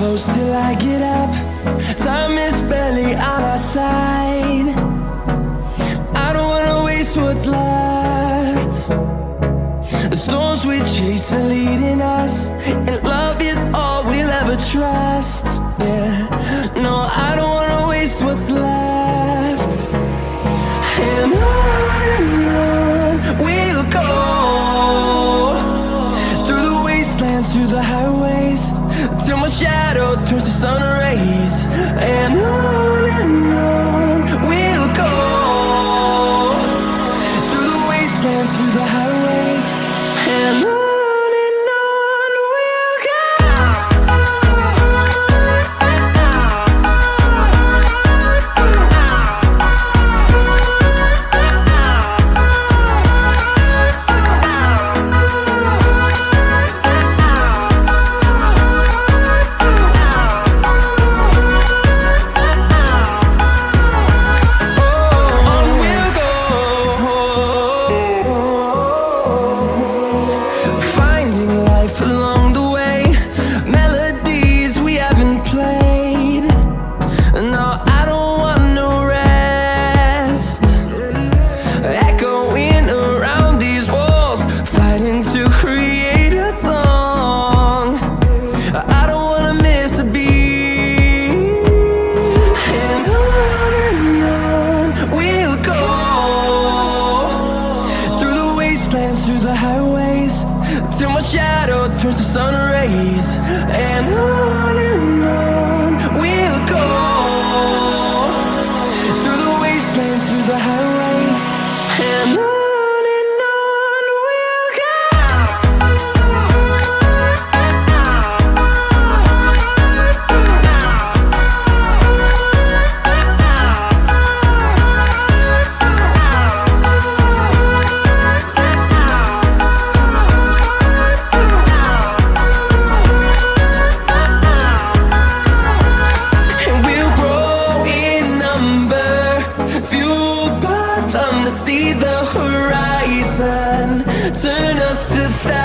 close till I get up. Time is barely on our side. I don't wanna waste what's left. The storms we chase are leading us, and love is all we'll ever trust. Yeah, no, I don't wanna waste what's left. And on we'll go, through the wastelands, through the highways, till my shadow turns to sun rays. And on we'll go, through the wastelands, through the highways, and on we'll go. Through the highways, till my shadow turns to sun rays. And on we'll go, through the wastelands, through the highways, and on we'll go. See the horizon, turn us to thousands.